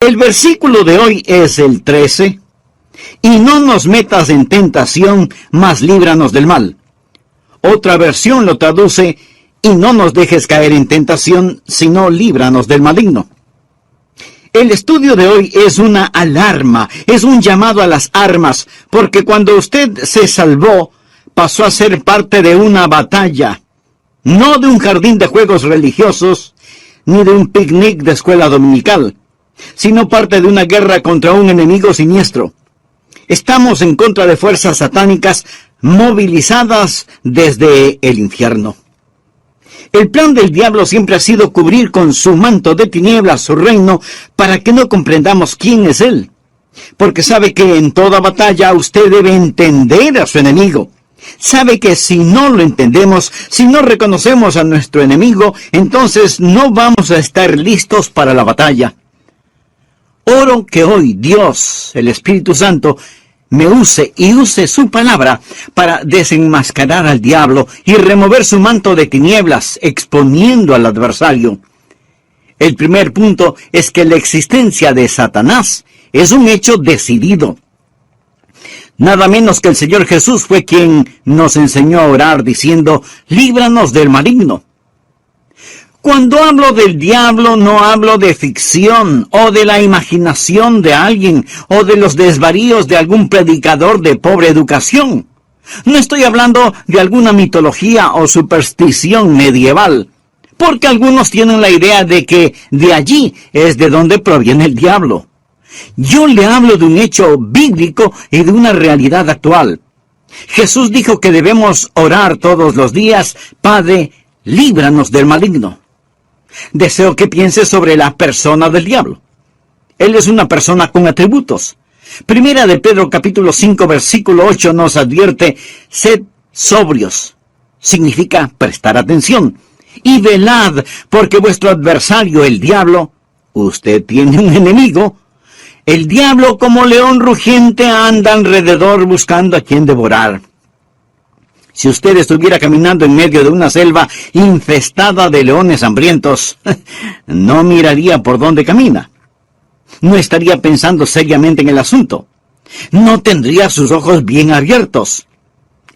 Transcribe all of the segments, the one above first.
El versículo de hoy es el 13. Y no nos metas en tentación, mas líbranos del mal. Otra versión lo traduce: y no nos dejes caer en tentación, sino líbranos del maligno. El estudio de hoy es una alarma, es un llamado a las armas, porque cuando usted se salvó, pasó a ser parte de una batalla, no de un jardín de juegos religiosos, ni de un picnic de escuela dominical, sino parte de una guerra contra un enemigo siniestro. Estamos en contra de fuerzas satánicas movilizadas desde el infierno. El plan del diablo siempre ha sido cubrir con su manto de tinieblas su reino para que no comprendamos quién es él. Porque sabe que en toda batalla usted debe entender a su enemigo. Sabe que si no lo entendemos, si no reconocemos a nuestro enemigo, entonces no vamos a estar listos para la batalla. Oro que hoy Dios, el Espíritu Santo, me use y use su palabra para desenmascarar al diablo y remover su manto de tinieblas, exponiendo al adversario. El primer punto es que la existencia de Satanás es un hecho decidido. Nada menos que el Señor Jesús fue quien nos enseñó a orar diciendo: líbranos del maligno. Cuando hablo del diablo, no hablo de ficción o de la imaginación de alguien o de los desvaríos de algún predicador de pobre educación. No estoy hablando de alguna mitología o superstición medieval, porque algunos tienen la idea de que de allí es de donde proviene el diablo. Yo le hablo de un hecho bíblico y de una realidad actual. Jesús dijo que debemos orar todos los días: Padre, líbranos del maligno. Deseo que piense sobre la persona del diablo. Él es una persona con atributos. Primera de Pedro capítulo 5 versículo 8 nos advierte: sed sobrios. Significa prestar atención. Y velad, porque vuestro adversario, el diablo, usted tiene un enemigo. El diablo, como león rugiente, anda alrededor buscando a quien devorar. Si usted estuviera caminando en medio de una selva infestada de leones hambrientos, no miraría por dónde camina. No estaría pensando seriamente en el asunto. No tendría sus ojos bien abiertos.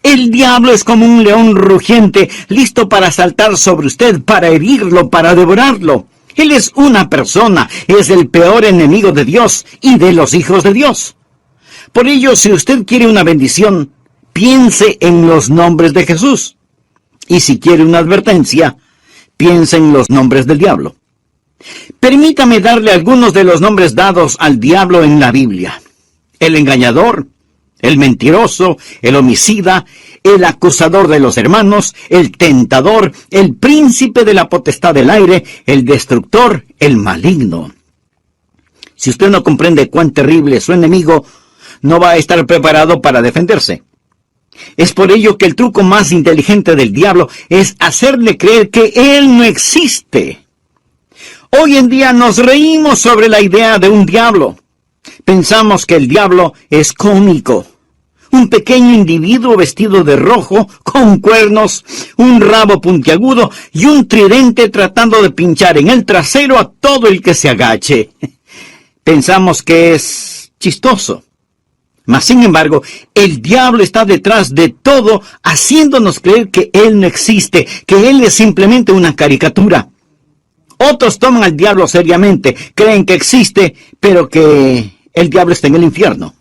El diablo es como un león rugiente, listo para saltar sobre usted, para herirlo, para devorarlo. Él es una persona, es el peor enemigo de Dios y de los hijos de Dios. Por ello, si usted quiere una bendición, piense en los nombres de Jesús. Y si quiere una advertencia, piense en los nombres del diablo. Permítame darle algunos de los nombres dados al diablo en la Biblia: el engañador, el mentiroso, el homicida, el acusador de los hermanos, el tentador, el príncipe de la potestad del aire, el destructor, el maligno. Si usted no comprende cuán terrible es su enemigo, no va a estar preparado para defenderse. Es por ello que el truco más inteligente del diablo es hacerle creer que él no existe. Hoy en día nos reímos sobre la idea de un diablo. Pensamos que el diablo es cómico. Un pequeño individuo vestido de rojo, con cuernos, un rabo puntiagudo y un tridente tratando de pinchar en el trasero a todo el que se agache. Pensamos que es chistoso. Mas, sin embargo, el diablo está detrás de todo, haciéndonos creer que él no existe, que él es simplemente una caricatura. Otros toman al diablo seriamente, creen que existe, pero que el diablo está en el infierno.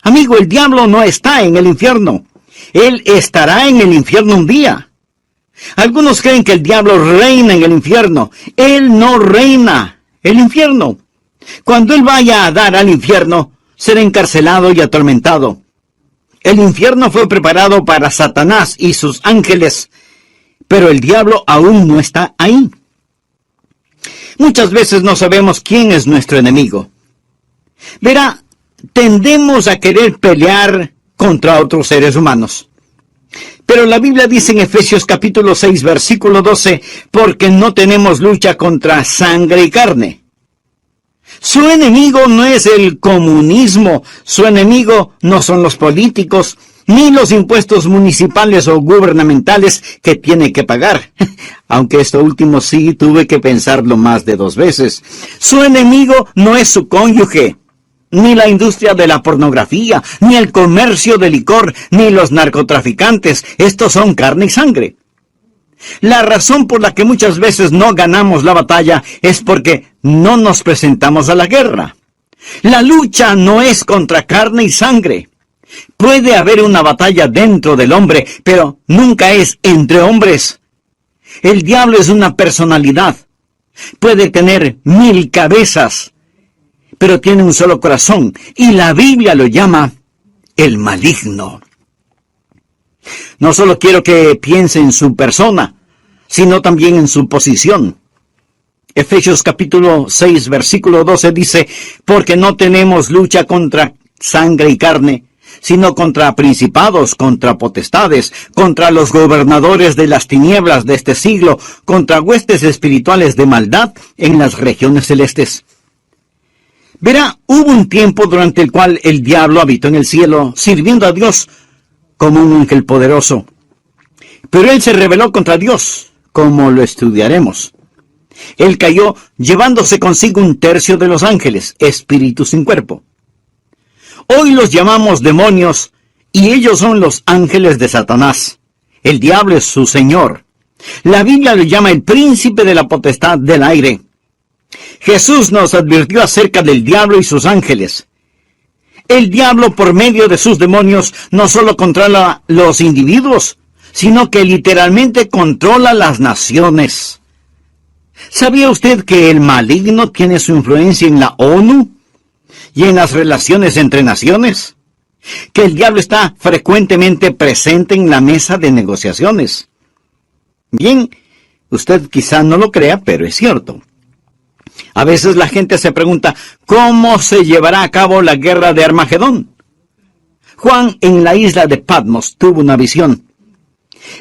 Amigo, el diablo no está en el infierno. Él estará en el infierno un día. Algunos creen que el diablo reina en el infierno. Él no reina el infierno. Cuando él vaya a dar al infierno, será encarcelado y atormentado. El infierno fue preparado para Satanás y sus ángeles, pero el diablo aún no está ahí. Muchas veces no sabemos quién es nuestro enemigo. Verá, tendemos a querer pelear contra otros seres humanos. Pero la Biblia dice en Efesios capítulo 6, versículo 12, porque no tenemos lucha contra sangre y carne. Su enemigo no es el comunismo, su enemigo no son los políticos, ni los impuestos municipales o gubernamentales que tiene que pagar. Aunque esto último sí tuve que pensarlo más de 2 veces. Su enemigo no es su cónyuge, ni la industria de la pornografía, ni el comercio de licor, ni los narcotraficantes. Estos son carne y sangre. La razón por la que muchas veces no ganamos la batalla es porque no nos presentamos a la guerra. La lucha no es contra carne y sangre. Puede haber una batalla dentro del hombre, pero nunca es entre hombres. El diablo es una personalidad. Puede tener 1000 cabezas, pero tiene un solo corazón, y la Biblia lo llama el maligno. No solo quiero que piense en su persona, sino también en su posición. Efesios capítulo 6, versículo 12 dice, porque no tenemos lucha contra sangre y carne, sino contra principados, contra potestades, contra los gobernadores de las tinieblas de este siglo, contra huestes espirituales de maldad en las regiones celestes. Verá, hubo un tiempo durante el cual el diablo habitó en el cielo, sirviendo a Dios como un ángel poderoso. Pero él se rebeló contra Dios, como lo estudiaremos. Él cayó llevándose consigo 1/3 de los ángeles, espíritus sin cuerpo. Hoy los llamamos demonios, y ellos son los ángeles de Satanás. El diablo es su señor. La Biblia lo llama el príncipe de la potestad del aire. Jesús nos advirtió acerca del diablo y sus ángeles. El diablo, por medio de sus demonios, no solo controla los individuos, sino que literalmente controla las naciones. ¿Sabía usted que el maligno tiene su influencia en la ONU y en las relaciones entre naciones? Que el diablo está frecuentemente presente en la mesa de negociaciones. Bien, usted quizá no lo crea, pero es cierto. A veces la gente se pregunta, ¿cómo se llevará a cabo la guerra de Armagedón? Juan, en la isla de Patmos, tuvo una visión.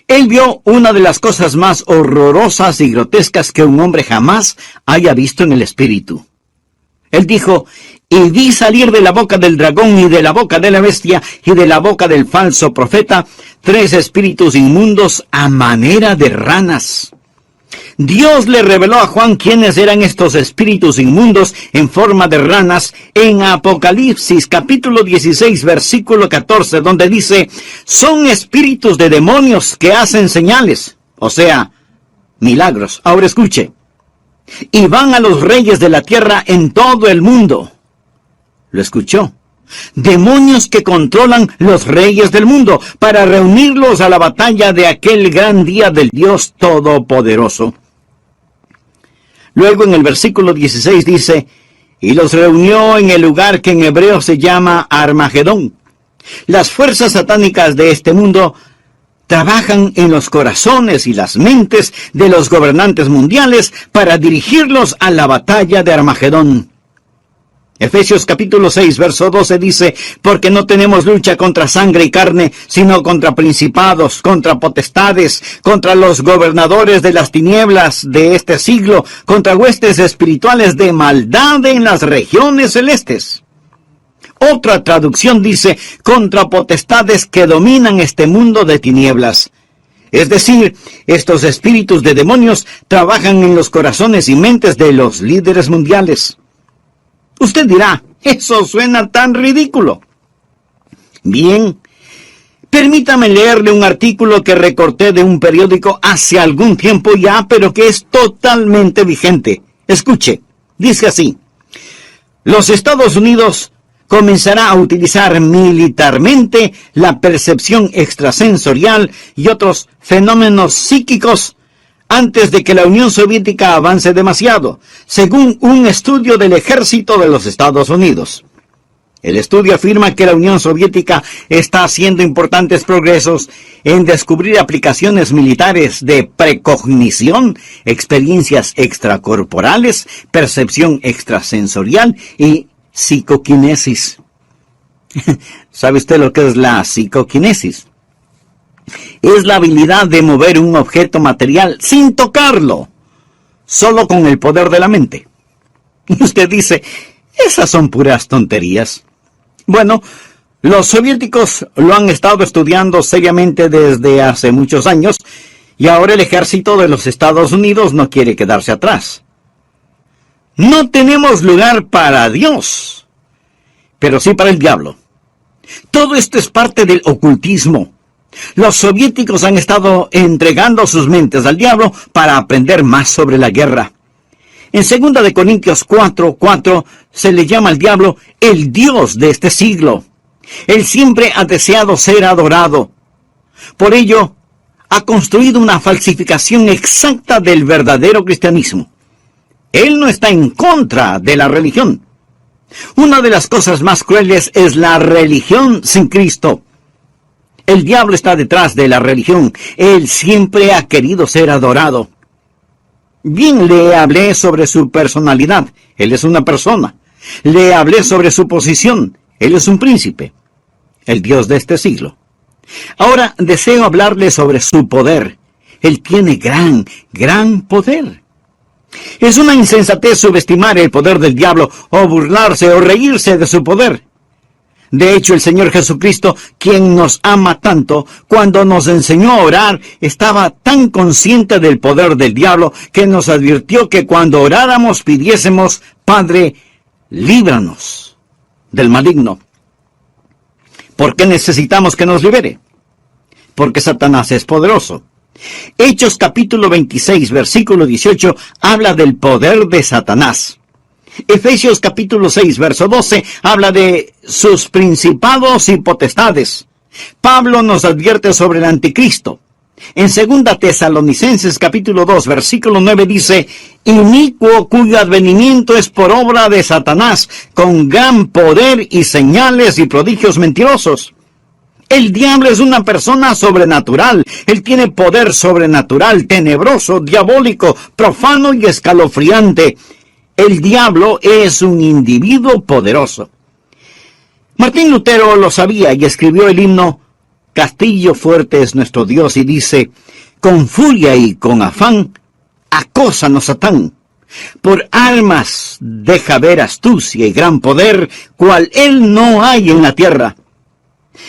Él vio una de las cosas más horrorosas y grotescas que un hombre jamás haya visto en el espíritu. Él dijo, y vi salir de la boca del dragón y de la boca de la bestia y de la boca del falso profeta 3 espíritus inmundos a manera de ranas. Dios le reveló a Juan quiénes eran estos espíritus inmundos en forma de ranas en Apocalipsis capítulo 16 versículo 14, donde dice, son espíritus de demonios que hacen señales, o sea, milagros. Ahora escuche, y van a los reyes de la tierra en todo el mundo. ¿Lo escuchó? Demonios que controlan los reyes del mundo para reunirlos a la batalla de aquel gran día del Dios Todopoderoso. Luego en el versículo 16 dice, y los reunió en el lugar que en hebreo se llama Armagedón. Las fuerzas satánicas de este mundo trabajan en los corazones y las mentes de los gobernantes mundiales para dirigirlos a la batalla de Armagedón. Efesios capítulo 6, verso 12 dice, porque no tenemos lucha contra sangre y carne, sino contra principados, contra potestades, contra los gobernadores de las tinieblas de este siglo, contra huestes espirituales de maldad en las regiones celestes. Otra traducción dice, contra potestades que dominan este mundo de tinieblas. Es decir, estos espíritus de demonios trabajan en los corazones y mentes de los líderes mundiales. Usted dirá, eso suena tan ridículo. Bien, permítame leerle un artículo que recorté de un periódico hace algún tiempo ya, pero que es totalmente vigente. Escuche, dice así, los Estados Unidos comenzará a utilizar militarmente la percepción extrasensorial y otros fenómenos psíquicos antes de que la Unión Soviética avance demasiado, según un estudio del ejército de los Estados Unidos. El estudio afirma que la Unión Soviética está haciendo importantes progresos en descubrir aplicaciones militares de precognición, experiencias extracorporales, percepción extrasensorial y psicoquinesis. ¿Sabe usted lo que es la psicoquinesis? Es la habilidad de mover un objeto material sin tocarlo, solo con el poder de la mente. Y usted dice, esas son puras tonterías. Bueno, Los soviéticos lo han estado estudiando seriamente desde hace muchos años y ahora el ejército de los Estados Unidos no quiere quedarse atrás. No tenemos lugar para Dios, pero sí para el diablo. Todo esto es parte del ocultismo. Los soviéticos han estado entregando sus mentes al diablo para aprender más sobre la guerra. En 2 de Corintios 4:4 se le llama al diablo el Dios de este siglo. Él siempre ha deseado ser adorado. Por ello, ha construido una falsificación exacta del verdadero cristianismo. Él no está en contra de la religión. Una de las cosas más crueles es la religión sin Cristo. El diablo está detrás de la religión. Él siempre ha querido ser adorado. Bien, le hablé sobre su personalidad. Él es una persona. Le hablé sobre su posición. Él es un príncipe. El Dios de este siglo. Ahora deseo hablarle sobre su poder. Él tiene gran poder. Es una insensatez subestimar el poder del diablo o burlarse o reírse de su poder. De hecho, el Señor Jesucristo, quien nos ama tanto, cuando nos enseñó a orar, estaba tan consciente del poder del diablo que nos advirtió que cuando oráramos pidiésemos: Padre, líbranos del maligno. ¿Por qué necesitamos que nos libere? Porque Satanás es poderoso. Hechos capítulo 26, versículo 18, habla del poder de Satanás. Efesios capítulo 6, verso 12, habla de sus principados y potestades. Pablo nos advierte sobre el anticristo. En 2 Tesalonicenses capítulo 2, versículo 9 dice: inicuo cuyo advenimiento es por obra de Satanás, con gran poder y señales y prodigios mentirosos. El diablo es una persona sobrenatural. Él tiene poder sobrenatural, tenebroso, diabólico, profano y escalofriante. El diablo es un individuo poderoso. Martín Lutero lo sabía y escribió el himno Castillo fuerte es nuestro Dios, y dice: con furia y con afán, acósanos Satán. Por armas deja ver astucia y gran poder, cual él no hay en la tierra.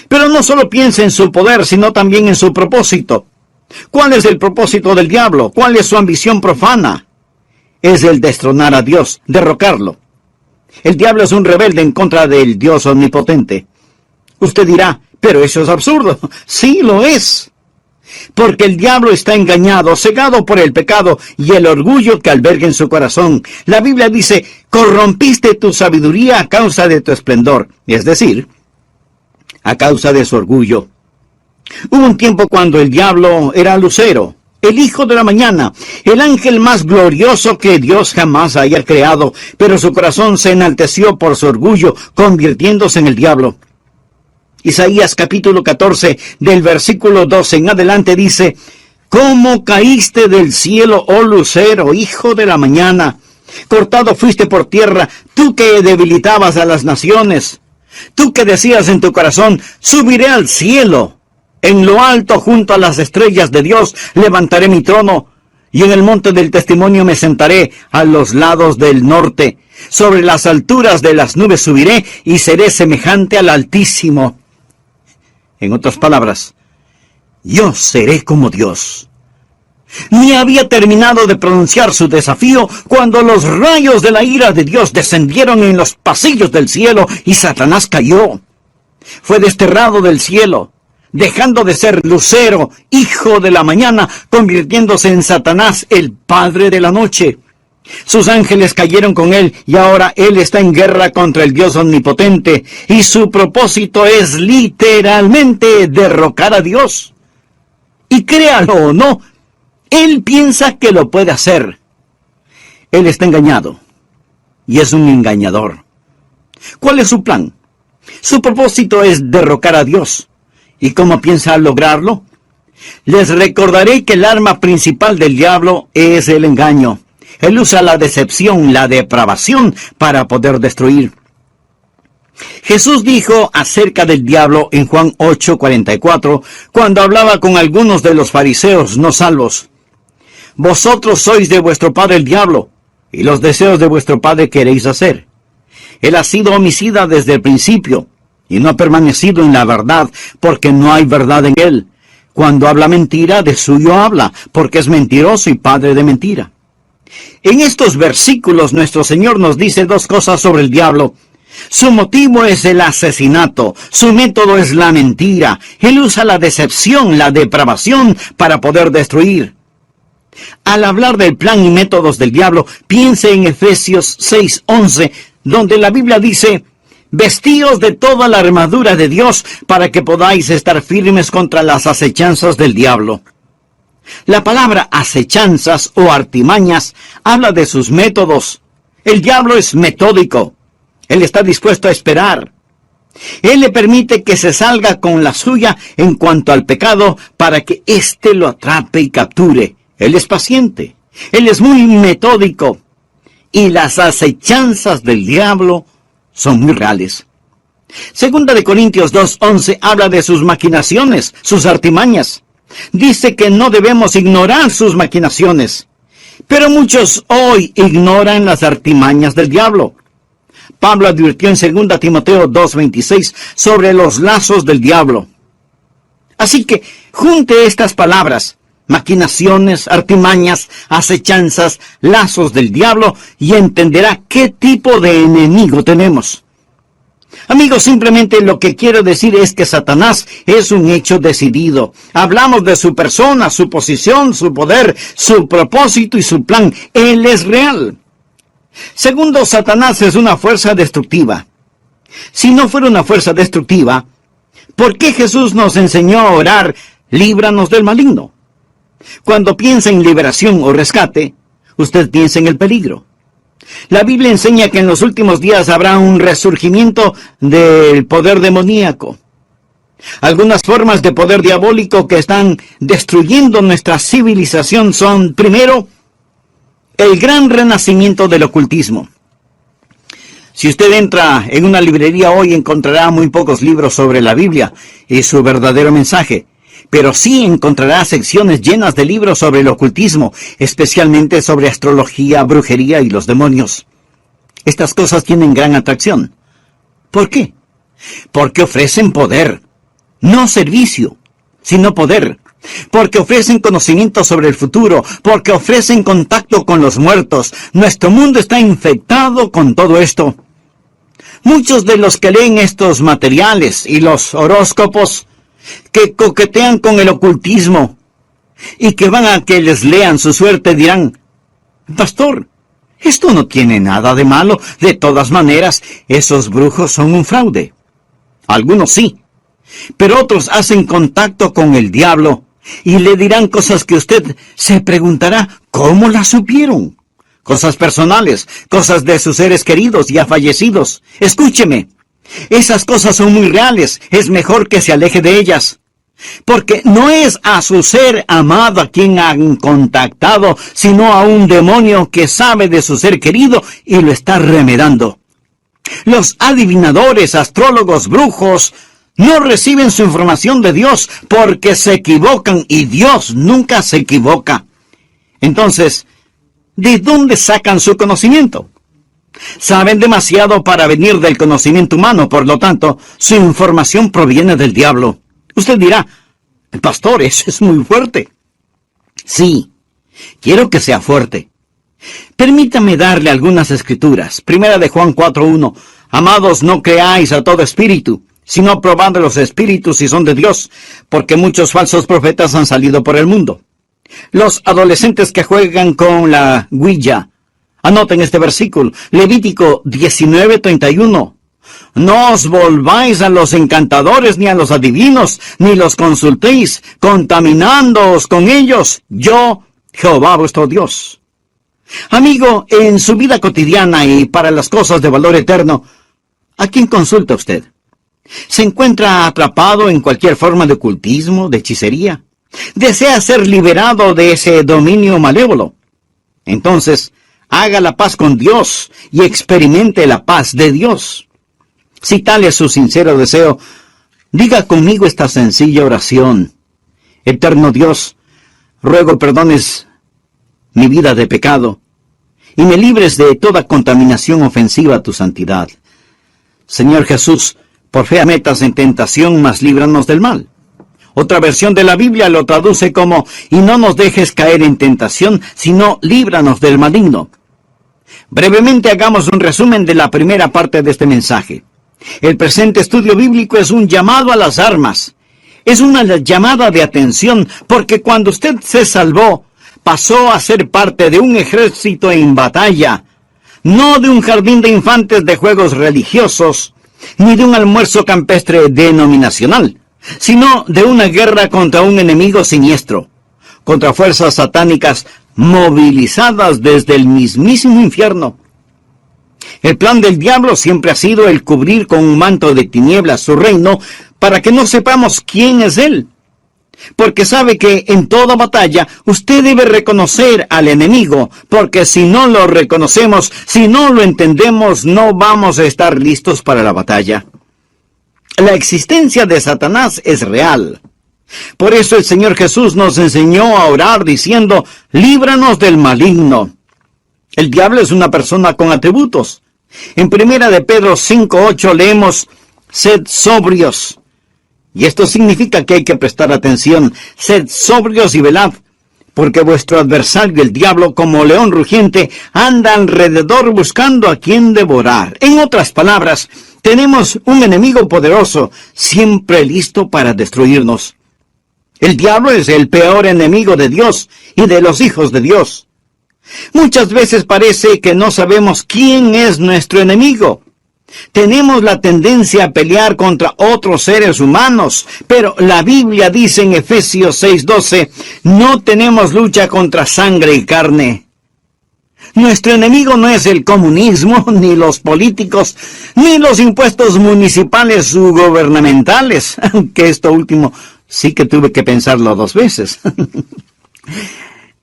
Pero no solo piensa en su poder, sino también en su propósito. ¿Cuál es el propósito del diablo? ¿Cuál es su ambición profana? Es el destronar a Dios, derrocarlo. El diablo es un rebelde en contra del Dios omnipotente. Usted dirá: pero eso es absurdo. Sí, lo es. Porque el diablo está engañado, cegado por el pecado y el orgullo que alberga en su corazón. La Biblia dice: corrompiste tu sabiduría a causa de tu esplendor. Es decir, a causa de su orgullo. Hubo un tiempo cuando el diablo era Lucero, el hijo de la mañana, el ángel más glorioso que Dios jamás haya creado, pero su corazón se enalteció por su orgullo, convirtiéndose en el diablo. Isaías capítulo 14, del versículo 12 en adelante dice: ¿cómo caíste del cielo, oh Lucero, hijo de la mañana? Cortado fuiste por tierra, tú que debilitabas a las naciones. Tú que decías en tu corazón: subiré al cielo. En lo alto, junto a las estrellas de Dios, levantaré mi trono. Y en el monte del testimonio me sentaré a los lados del norte. Sobre las alturas de las nubes subiré y seré semejante al Altísimo. En otras palabras, yo seré como Dios. Ni había terminado de pronunciar su desafío cuando los rayos de la ira de Dios descendieron en los pasillos del cielo y Satanás cayó. Fue desterrado del cielo, dejando de ser Lucero, hijo de la mañana, convirtiéndose en Satanás, el padre de la noche. Sus ángeles cayeron con él y ahora él está en guerra contra el Dios omnipotente y su propósito es literalmente derrocar a Dios. Y créalo o no, él piensa que lo puede hacer. Él está engañado y es un engañador. ¿Cuál es su plan? Su propósito es derrocar a Dios. ¿Y cómo piensa lograrlo? Les recordaré que el arma principal del diablo es el engaño. Él usa la decepción, la depravación para poder destruir. Jesús dijo acerca del diablo en Juan 8:44, cuando hablaba con algunos de los fariseos no salvos: vosotros sois de vuestro padre el diablo, y los deseos de vuestro padre queréis hacer. Él ha sido homicida desde el principio, y no ha permanecido en la verdad, porque no hay verdad en él. Cuando habla mentira, de suyo habla, porque es mentiroso y padre de mentira. En estos versículos nuestro Señor nos dice dos cosas sobre el diablo. Su motivo es el asesinato, su método es la mentira. Él usa la decepción, la depravación para poder destruir. Al hablar del plan y métodos del diablo, piense en Efesios 6:11, donde la Biblia dice: vestíos de toda la armadura de Dios para que podáis estar firmes contra las acechanzas del diablo. La palabra acechanzas o artimañas habla de sus métodos. El diablo es metódico. Él está dispuesto a esperar. Él le permite que se salga con la suya en cuanto al pecado para que éste lo atrape y capture. Él es paciente. Él es muy metódico. Y las acechanzas del diablo son muy reales. Segunda de Corintios 2:11 habla de sus maquinaciones, sus artimañas. Dice que no debemos ignorar sus maquinaciones. Pero muchos hoy ignoran las artimañas del diablo. Pablo advirtió en 2 Timoteo 2:26 sobre los lazos del diablo. Así que junte estas palabras: maquinaciones, artimañas, acechanzas, lazos del diablo, y entenderá qué tipo de enemigo tenemos. Amigos, simplemente lo que quiero decir es que Satanás es un hecho decidido. Hablamos de su persona, su posición, su poder, su propósito y su plan. Él es real. Segundo, Satanás es una fuerza destructiva. Si no fuera una fuerza destructiva, ¿por qué Jesús nos enseñó a orar: líbranos del maligno? Cuando piensa en liberación o rescate, usted piensa en el peligro. La Biblia enseña que en los últimos días habrá un resurgimiento del poder demoníaco. Algunas formas de poder diabólico que están destruyendo nuestra civilización son, primero, el gran renacimiento del ocultismo. Si usted entra en una librería hoy, encontrará muy pocos libros sobre la Biblia y su verdadero mensaje. Pero sí encontrará secciones llenas de libros sobre el ocultismo, especialmente sobre astrología, brujería y los demonios. Estas cosas tienen gran atracción. ¿Por qué? Porque ofrecen poder, no servicio, sino poder. Porque ofrecen conocimiento sobre el futuro, porque ofrecen contacto con los muertos. Nuestro mundo está infectado con todo esto. Muchos de los que leen estos materiales y los horóscopos, que coquetean con el ocultismo y que van a que les lean su suerte, dirán: pastor, esto no tiene nada de malo. De todas maneras, esos brujos son un fraude. Algunos sí, pero otros hacen contacto con el diablo y le dirán cosas que usted se preguntará: ¿cómo las supieron? Cosas personales, cosas de sus seres queridos ya fallecidos. Escúcheme. Esas cosas son muy reales. Es mejor que se aleje de ellas. Porque no es a su ser amado a quien han contactado, sino a un demonio que sabe de su ser querido y lo está remedando. Los adivinadores, astrólogos, brujos, no reciben su información de Dios porque se equivocan, y Dios nunca se equivoca. Entonces, ¿de dónde sacan su conocimiento? Saben demasiado para venir del conocimiento humano, por lo tanto, su información proviene del diablo. Usted dirá: pastor, eso es muy fuerte. Sí, quiero que sea fuerte. Permítame darle algunas escrituras. Primera de Juan 4:1. Amados, no creáis a todo espíritu, sino probad los espíritus si son de Dios, porque muchos falsos profetas han salido por el mundo. Los adolescentes que juegan con la Ouija, anoten este versículo, Levítico 19:31. No os volváis a los encantadores ni a los adivinos, ni los consultéis, contaminándoos con ellos. Yo, Jehová vuestro Dios. Amigo, en su vida cotidiana y para las cosas de valor eterno, ¿a quién consulta usted? ¿Se encuentra atrapado en cualquier forma de ocultismo, de hechicería? ¿Desea ser liberado de ese dominio malévolo? Entonces, haga la paz con Dios y experimente la paz de Dios. Si tal es su sincero deseo, diga conmigo esta sencilla oración: Eterno Dios, ruego perdones mi vida de pecado y me libres de toda contaminación ofensiva a tu santidad. Señor Jesús, Por fe metas en tentación, mas líbranos del mal. Otra versión de la Biblia lo traduce como, y no nos dejes caer en tentación, sino líbranos del maligno. Brevemente hagamos un resumen de la primera parte de este mensaje. El presente estudio bíblico es un llamado a las armas. Es una llamada de atención, porque cuando usted se salvó, pasó a ser parte de un ejército en batalla, no de un jardín de infantes de juegos religiosos, ni de un almuerzo campestre denominacional, sino de una guerra contra un enemigo siniestro, contra fuerzas satánicas movilizadas desde el mismísimo infierno. El plan del diablo siempre ha sido el cubrir con un manto de tinieblas su reino para que no sepamos quién es él. Porque sabe que en toda batalla usted debe reconocer al enemigo, porque si no lo reconocemos, si no lo entendemos, no vamos a estar listos para la batalla. La existencia de Satanás es real. Por eso el Señor Jesús nos enseñó a orar diciendo, líbranos del maligno. El diablo es una persona con atributos. En 1 de Pedro 5:8 leemos, sed sobrios. Y esto significa que hay que prestar atención. Sed sobrios y velad, porque vuestro adversario, el diablo, como león rugiente, anda alrededor buscando a quien devorar. En otras palabras, tenemos un enemigo poderoso, siempre listo para destruirnos. El diablo es el peor enemigo de Dios y de los hijos de Dios. Muchas veces parece que no sabemos quién es nuestro enemigo. Tenemos la tendencia a pelear contra otros seres humanos, pero la Biblia dice en Efesios 6:12, no tenemos lucha contra sangre y carne. Nuestro enemigo no es el comunismo, ni los políticos, ni los impuestos municipales u gubernamentales, aunque esto último sí que tuve que pensarlo 2 veces.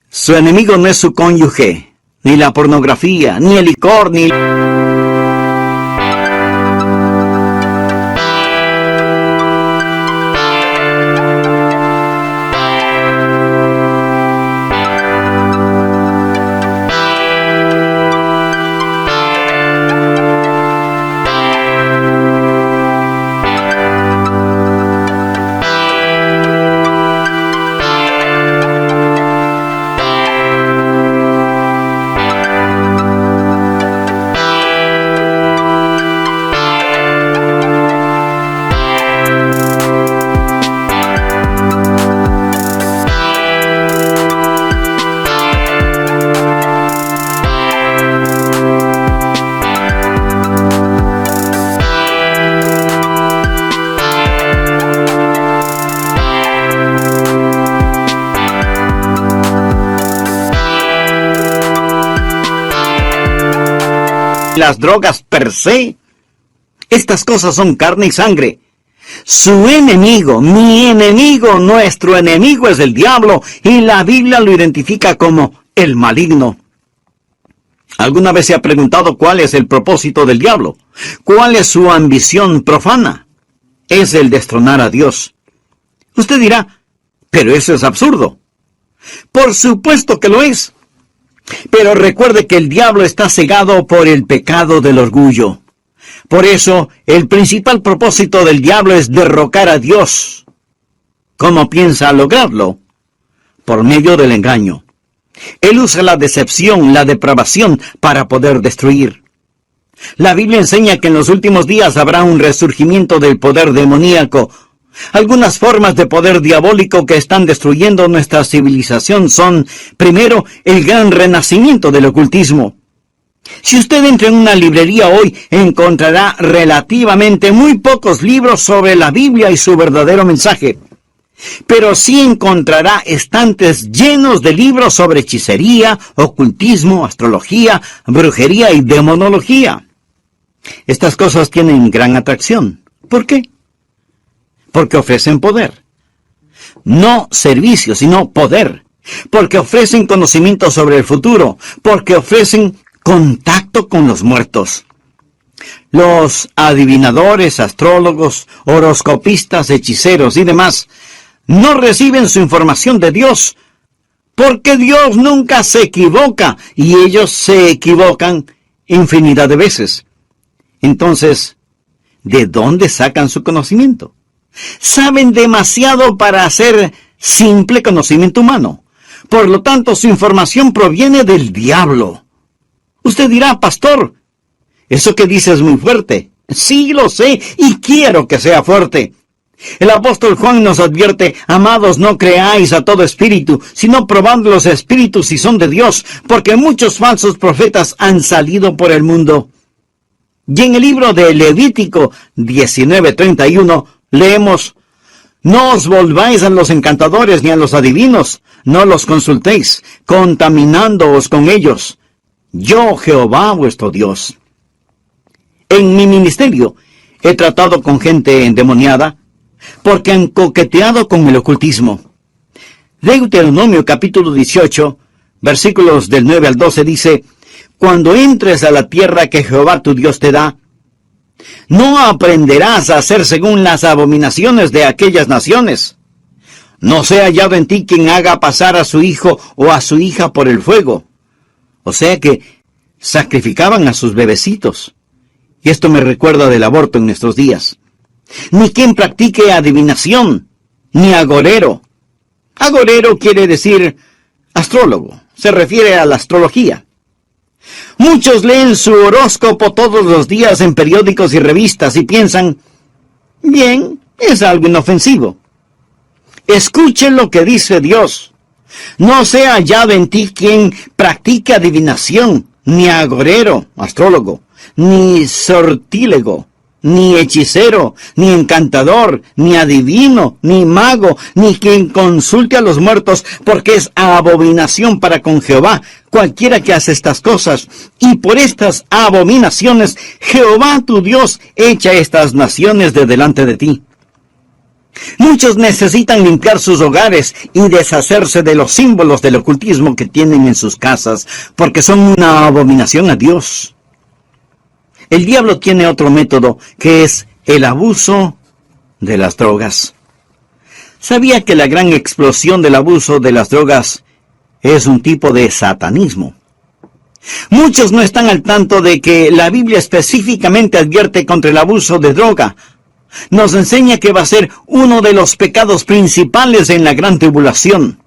Su enemigo no es su cónyuge, ni la pornografía, ni el licor, ni... las drogas per se. Estas cosas son carne y sangre. Su enemigo, mi enemigo, nuestro enemigo es el diablo, y la Biblia lo identifica como el maligno. ¿Alguna vez se ha preguntado cuál es el propósito del diablo? ¿Cuál es su ambición profana? Es el destronar a Dios. Usted dirá, pero eso es absurdo. Por supuesto que lo es. Pero recuerde que el diablo está cegado por el pecado del orgullo. Por eso, el principal propósito del diablo es derrocar a Dios. ¿Cómo piensa lograrlo? Por medio del engaño. Él usa la decepción, la depravación, para poder destruir. La Biblia enseña que en los últimos días habrá un resurgimiento del poder demoníaco. Algunas formas de poder diabólico que están destruyendo nuestra civilización son, primero, el gran renacimiento del ocultismo. Si usted entra en una librería hoy, encontrará relativamente muy pocos libros sobre la Biblia y su verdadero mensaje. Pero sí encontrará estantes llenos de libros sobre hechicería, ocultismo, astrología, brujería y demonología. Estas cosas tienen gran atracción. ¿Por qué? Porque ofrecen poder. No servicio, sino poder. Porque ofrecen conocimiento sobre el futuro. Porque ofrecen contacto con los muertos. Los adivinadores, astrólogos, horoscopistas, hechiceros y demás no reciben su información de Dios, porque Dios nunca se equivoca y ellos se equivocan infinidad de veces. Entonces, ¿de dónde sacan su conocimiento? Saben demasiado para hacer simple conocimiento humano. Por lo tanto, su información proviene del diablo. Usted dirá, pastor, eso que dice es muy fuerte. Sí, lo sé, y quiero que sea fuerte. El apóstol Juan nos advierte, amados, no creáis a todo espíritu, sino probad los espíritus si son de Dios, porque muchos falsos profetas han salido por el mundo. Y en el libro de Levítico 19:31 leemos, no os volváis a los encantadores ni a los adivinos, no los consultéis, contaminándoos con ellos. Yo, Jehová, vuestro Dios. En mi ministerio he tratado con gente endemoniada, porque han coqueteado con el ocultismo. Deuteronomio capítulo 18, versículos del 9 al 12 dice, cuando entres a la tierra que Jehová tu Dios te da, no aprenderás a hacer según las abominaciones de aquellas naciones. No sea hallado en ti quien haga pasar a su hijo o a su hija por el fuego. O sea que sacrificaban a sus bebecitos. Y esto me recuerda del aborto en nuestros días. Ni quien practique adivinación, ni agorero. Agorero quiere decir astrólogo, se refiere a la astrología. Muchos leen su horóscopo todos los días en periódicos y revistas y piensan, bien, es algo inofensivo. Escuchen lo que dice Dios. No sea hallado en ti quien practique adivinación, ni agorero, astrólogo, ni sortílego, ni hechicero, ni encantador, ni adivino, ni mago, ni quien consulte a los muertos, porque es abominación para con Jehová cualquiera que hace estas cosas. Y por estas abominaciones, Jehová tu Dios echa estas naciones de delante de ti. Muchos necesitan limpiar sus hogares y deshacerse de los símbolos del ocultismo que tienen en sus casas, porque son una abominación a Dios. El diablo tiene otro método, que es el abuso de las drogas. ¿Sabía que la gran explosión del abuso de las drogas es un tipo de satanismo? Muchos no están al tanto de que la Biblia específicamente advierte contra el abuso de droga. Nos enseña que va a ser uno de los pecados principales en la gran tribulación.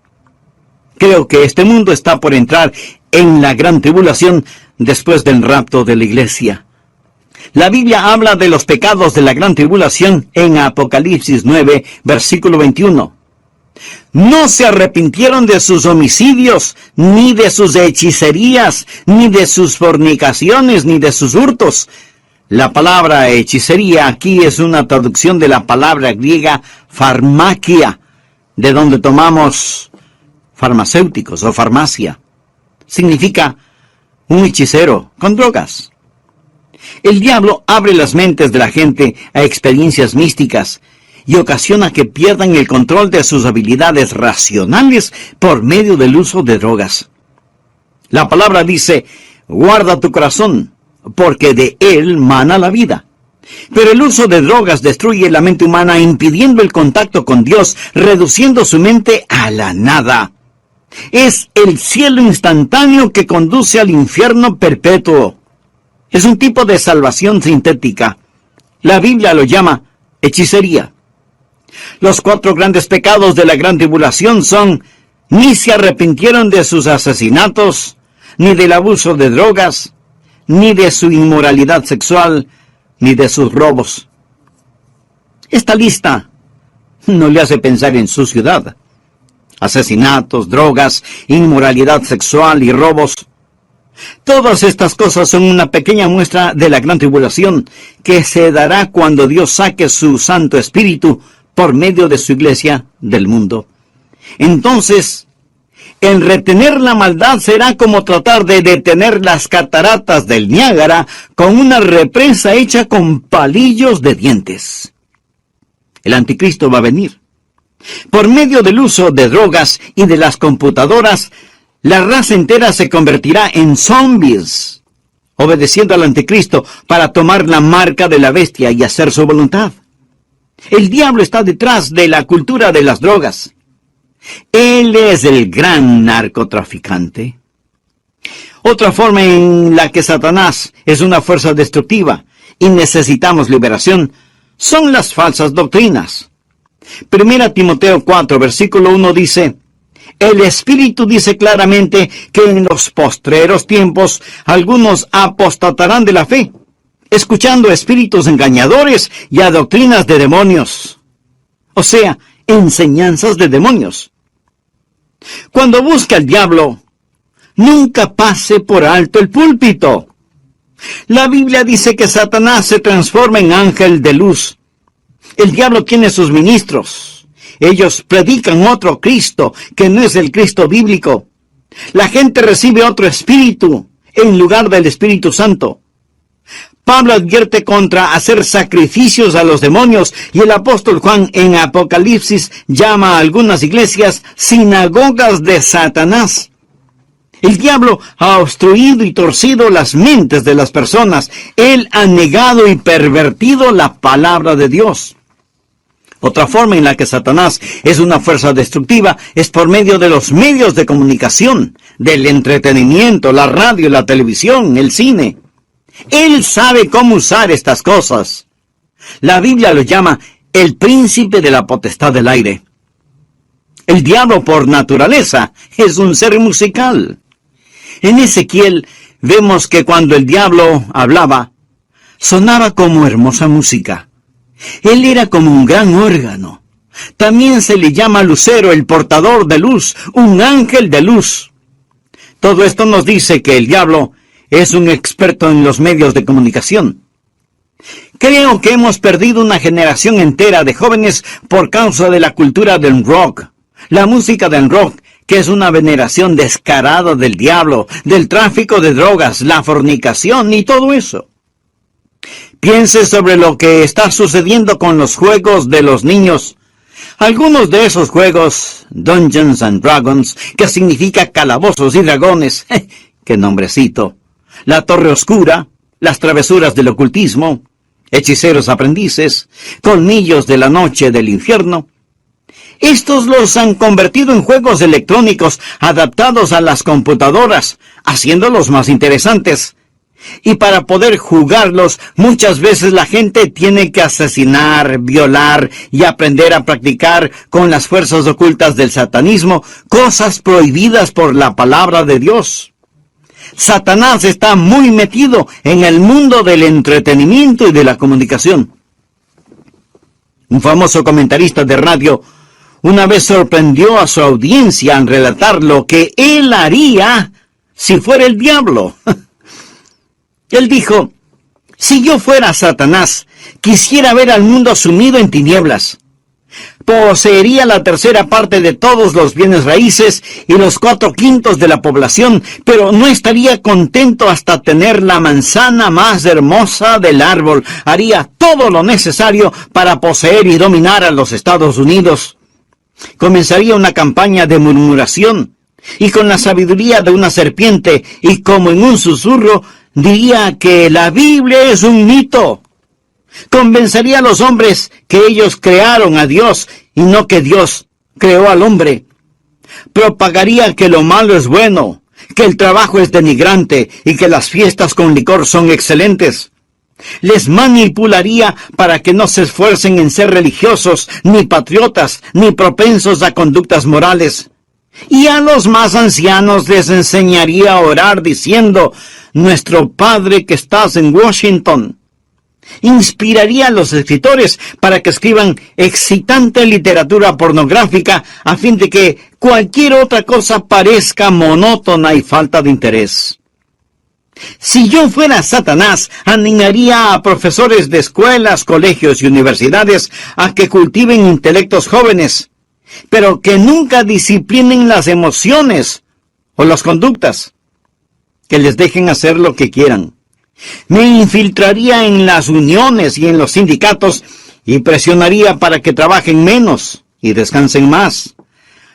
Creo que este mundo está por entrar en la gran tribulación después del rapto de la iglesia. La Biblia habla de los pecados de la gran tribulación en Apocalipsis 9, versículo 21. No se arrepintieron de sus homicidios, ni de sus hechicerías, ni de sus fornicaciones, ni de sus hurtos. La palabra hechicería aquí es una traducción de la palabra griega farmakia, de donde tomamos farmacéuticos o farmacia. Significa un hechicero con drogas. El diablo abre las mentes de la gente a experiencias místicas y ocasiona que pierdan el control de sus habilidades racionales por medio del uso de drogas. La palabra dice, guarda tu corazón, porque de él mana la vida. Pero el uso de drogas destruye la mente humana, impidiendo el contacto con Dios, reduciendo su mente a la nada. Es el cielo instantáneo que conduce al infierno perpetuo. Es un tipo de salvación sintética. La Biblia lo llama hechicería. Los 4 grandes pecados de la gran tribulación son: ni se arrepintieron de sus asesinatos, ni del abuso de drogas, ni de su inmoralidad sexual, ni de sus robos. Esta lista no le hace pensar en su ciudad. Asesinatos, drogas, inmoralidad sexual y robos. Todas estas cosas son una pequeña muestra de la gran tribulación que se dará cuando Dios saque su Santo Espíritu por medio de su iglesia del mundo. Entonces, el retener la maldad será como tratar de detener las cataratas del Niágara con una represa hecha con palillos de dientes. El anticristo va a venir. Por medio del uso de drogas y de las computadoras, la raza entera se convertirá en zombies, obedeciendo al anticristo para tomar la marca de la bestia y hacer su voluntad. El diablo está detrás de la cultura de las drogas. Él es el gran narcotraficante. Otra forma en la que Satanás es una fuerza destructiva y necesitamos liberación son las falsas doctrinas. 1 Timoteo 4, versículo 1 dice: el Espíritu dice claramente que en los postreros tiempos algunos apostatarán de la fe, escuchando espíritus engañadores y a doctrinas de demonios. O sea, enseñanzas de demonios. Cuando busca el diablo, nunca pase por alto el púlpito. La Biblia dice que Satanás se transforma en ángel de luz. El diablo tiene sus ministros. Ellos predican otro Cristo que no es el Cristo bíblico. La gente recibe otro espíritu en lugar del Espíritu Santo. Pablo advierte contra hacer sacrificios a los demonios, y el apóstol Juan en Apocalipsis llama a algunas iglesias sinagogas de Satanás. El diablo ha obstruido y torcido las mentes de las personas. Él ha negado y pervertido la palabra de Dios. Otra forma en la que Satanás es una fuerza destructiva es por medio de los medios de comunicación, del entretenimiento, la radio, la televisión, el cine. Él sabe cómo usar estas cosas. La Biblia lo llama el príncipe de la potestad del aire. El diablo por naturaleza es un ser musical. En Ezequiel vemos que cuando el diablo hablaba, sonaba como hermosa música. Él era como un gran órgano. También se le llama lucero, el portador de luz, un ángel de luz. Todo esto nos dice que el diablo es un experto en los medios de comunicación. Creo que hemos perdido una generación entera de jóvenes por causa de la cultura del rock. La música del rock, que es una veneración descarada del diablo, del tráfico de drogas, la fornicación y todo eso. Piense sobre lo que está sucediendo con los juegos de los niños. Algunos de esos juegos, Dungeons and Dragons, que significa calabozos y dragones, ¡qué nombrecito! La Torre Oscura, las travesuras del ocultismo, hechiceros aprendices, colmillos de la noche del infierno. Estos los han convertido en juegos electrónicos adaptados a las computadoras, haciéndolos más interesantes. Y para poder jugarlos, muchas veces la gente tiene que asesinar, violar y aprender a practicar con las fuerzas ocultas del satanismo, cosas prohibidas por la palabra de Dios. Satanás está muy metido en el mundo del entretenimiento y de la comunicación. Un famoso comentarista de radio una vez sorprendió a su audiencia al relatar lo que él haría si fuera el diablo. Él dijo: si yo fuera Satanás, quisiera ver al mundo sumido en tinieblas. Poseería la tercera parte de todos los bienes raíces y los 4/5 de la población, pero no estaría contento hasta tener la manzana más hermosa del árbol. Haría todo lo necesario para poseer y dominar a los Estados Unidos. Comenzaría una campaña de murmuración, y con la sabiduría de una serpiente y como en un susurro, diría que la Biblia es un mito. Convencería a los hombres que ellos crearon a Dios y no que Dios creó al hombre. Propagaría que lo malo es bueno, que el trabajo es denigrante y que las fiestas con licor son excelentes. Les manipularía para que no se esfuercen en ser religiosos, ni patriotas, ni propensos a conductas morales. Y a los más ancianos les enseñaría a orar diciendo: nuestro Padre que estás en Washington. Inspiraría a los escritores para que escriban excitante literatura pornográfica a fin de que cualquier otra cosa parezca monótona y falta de interés. Si yo fuera Satanás, animaría a profesores de escuelas, colegios y universidades a que cultiven intelectos jóvenes, pero que nunca disciplinen las emociones o las conductas, que les dejen hacer lo que quieran. Me infiltraría en las uniones y en los sindicatos y presionaría para que trabajen menos y descansen más.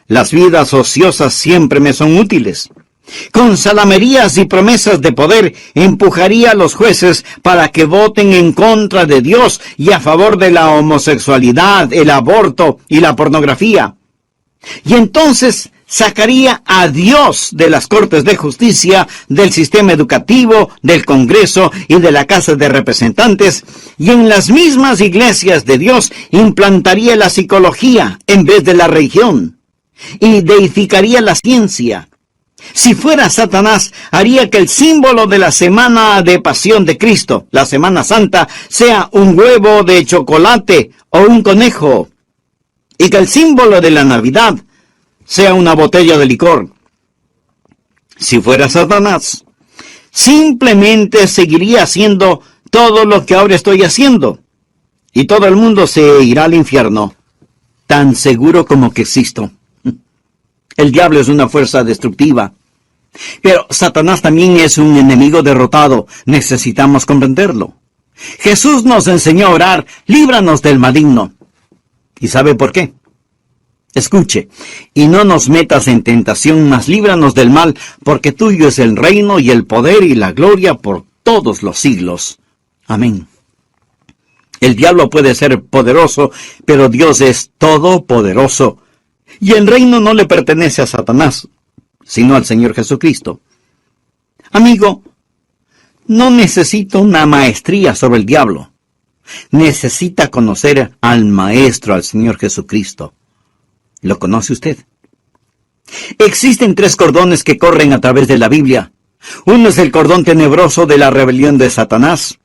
Las vidas ociosas siempre me son útiles. Con salamerías y promesas de poder empujaría a los jueces para que voten en contra de Dios y a favor de la homosexualidad, el aborto y la pornografía. Y entonces sacaría a Dios de las Cortes de Justicia, del sistema educativo, del Congreso y de la Casa de Representantes, y en las mismas iglesias de Dios implantaría la psicología en vez de la religión, y deificaría la ciencia. Si fuera Satanás, haría que el símbolo de la semana de pasión de Cristo, la Semana Santa, sea un huevo de chocolate o un conejo, y que el símbolo de la Navidad sea una botella de licor. Si fuera Satanás, simplemente seguiría haciendo todo lo que ahora estoy haciendo, y todo el mundo se irá al infierno, tan seguro como que existo. El diablo es una fuerza destructiva, pero Satanás también es un enemigo derrotado. Necesitamos comprenderlo. Jesús nos enseñó a orar: líbranos del maligno. ¿Y sabe por qué? Escuche: y no nos metas en tentación, mas líbranos del mal, porque tuyo es el reino y el poder y la gloria por todos los siglos. Amén. El diablo puede ser poderoso, pero Dios es todopoderoso. Y el reino no le pertenece a Satanás, sino al Señor Jesucristo. Amigo, no necesita una maestría sobre el diablo. Necesita conocer al Maestro, al Señor Jesucristo. ¿Lo conoce usted? Existen 3 cordones que corren a través de la Biblia. Uno es el cordón tenebroso de la rebelión de Satanás.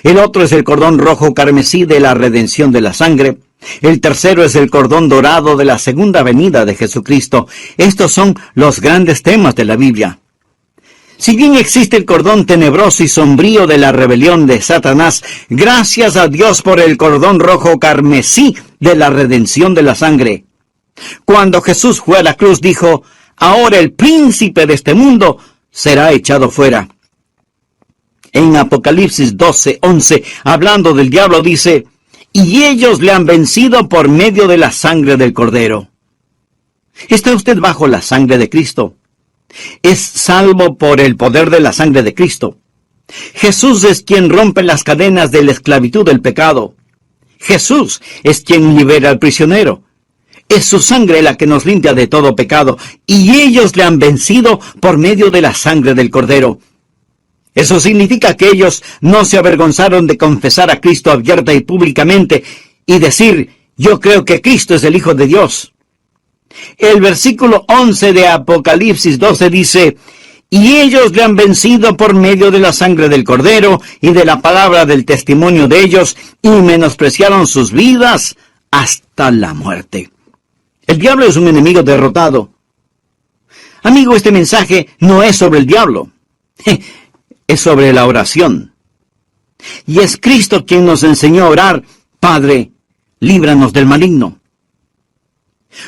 El otro es el cordón rojo carmesí de la redención de la sangre. El tercero es el cordón dorado de la segunda venida de Jesucristo. Estos son los grandes temas de la Biblia. Si bien existe el cordón tenebroso y sombrío de la rebelión de Satanás, gracias a Dios por el cordón rojo carmesí de la redención de la sangre. Cuando Jesús fue a la cruz, dijo: ahora el príncipe de este mundo será echado fuera. En Apocalipsis 12:11, hablando del diablo, dice: y ellos le han vencido por medio de la sangre del Cordero. ¿Está usted bajo la sangre de Cristo? Es salvo por el poder de la sangre de Cristo. Jesús es quien rompe las cadenas de la esclavitud del pecado. Jesús es quien libera al prisionero. Es su sangre la que nos limpia de todo pecado, y ellos le han vencido por medio de la sangre del Cordero. Eso significa que ellos no se avergonzaron de confesar a Cristo abierta y públicamente y decir: yo creo que Cristo es el Hijo de Dios. El versículo 11 de Apocalipsis 12 dice: y ellos le han vencido por medio de la sangre del Cordero y de la palabra del testimonio de ellos, y menospreciaron sus vidas hasta la muerte. El diablo es un enemigo derrotado. Amigo, este mensaje no es sobre el diablo. Es sobre la oración. Y es Cristo quien nos enseñó a orar: Padre, líbranos del maligno.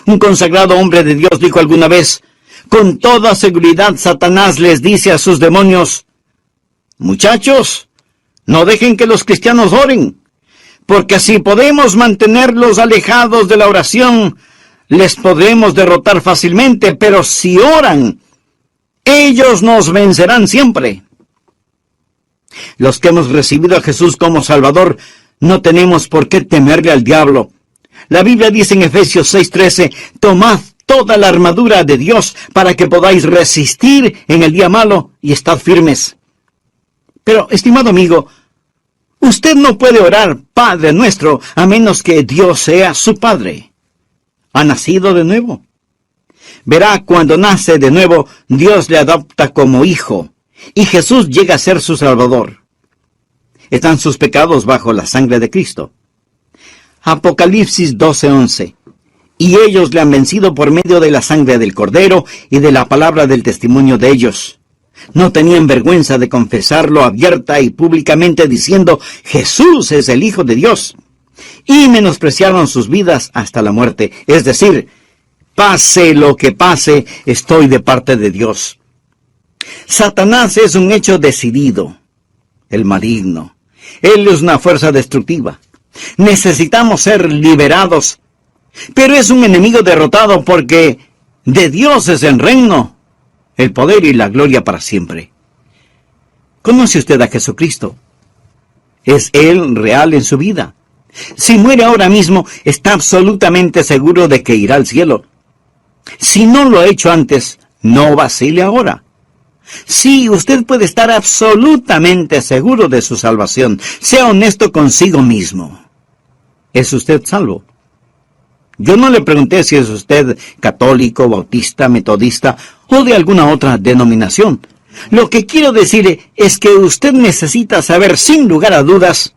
Un consagrado hombre de Dios dijo alguna vez: con toda seguridad Satanás les dice a sus demonios: muchachos, no dejen que los cristianos oren, porque si podemos mantenerlos alejados de la oración, les podremos derrotar fácilmente, pero si oran, ellos nos vencerán siempre. Los que hemos recibido a Jesús como Salvador, no tenemos por qué temerle al diablo. La Biblia dice en Efesios 6:13, tomad toda la armadura de Dios para que podáis resistir en el día malo y estad firmes. Pero, estimado amigo, usted no puede orar Padre nuestro a menos que Dios sea su Padre. ¿Ha nacido de nuevo? Verá, cuando nace de nuevo, Dios le adopta como hijo, y Jesús llega a ser su Salvador. Están sus pecados bajo la sangre de Cristo. Apocalipsis 12:11. Y ellos le han vencido por medio de la sangre del Cordero y de la palabra del testimonio de ellos. No tenían vergüenza de confesarlo abierta y públicamente diciendo: Jesús es el Hijo de Dios. Y menospreciaron sus vidas hasta la muerte. Es decir, pase lo que pase, estoy de parte de Dios. Satanás es un hecho decidido, el maligno. Él es una fuerza destructiva. Necesitamos ser liberados, pero es un enemigo derrotado porque de Dios es el reino, el poder y la gloria para siempre. ¿Conoce usted a Jesucristo? ¿Es Él real en su vida? Si muere ahora mismo, está absolutamente seguro de que irá al cielo. Si no lo ha hecho antes, no vacile ahora. Sí, usted puede estar absolutamente seguro de su salvación. Sea honesto consigo mismo. ¿Es usted salvo? Yo no le pregunté si es usted católico, bautista, metodista o de alguna otra denominación. Lo que quiero decir es que usted necesita saber sin lugar a dudas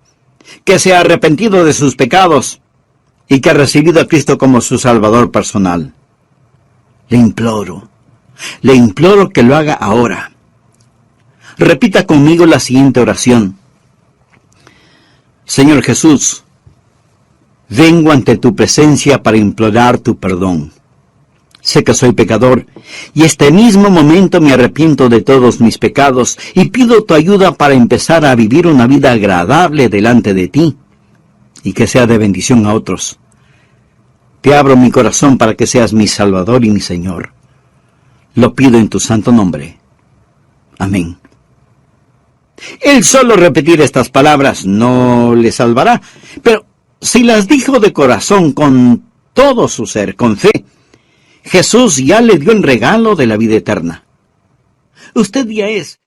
que se ha arrepentido de sus pecados y que ha recibido a Cristo como su Salvador personal. Le imploro que lo haga ahora. Repita conmigo la siguiente oración. Señor Jesús, vengo ante tu presencia para implorar tu perdón. Sé que soy pecador y este mismo momento me arrepiento de todos mis pecados y pido tu ayuda para empezar a vivir una vida agradable delante de ti y que sea de bendición a otros. Te abro mi corazón para que seas mi Salvador y mi Señor. Lo pido en tu santo nombre. Amén. El solo repetir estas palabras no le salvará, pero si las dijo de corazón con todo su ser, con fe, Jesús ya le dio el regalo de la vida eterna. Usted ya es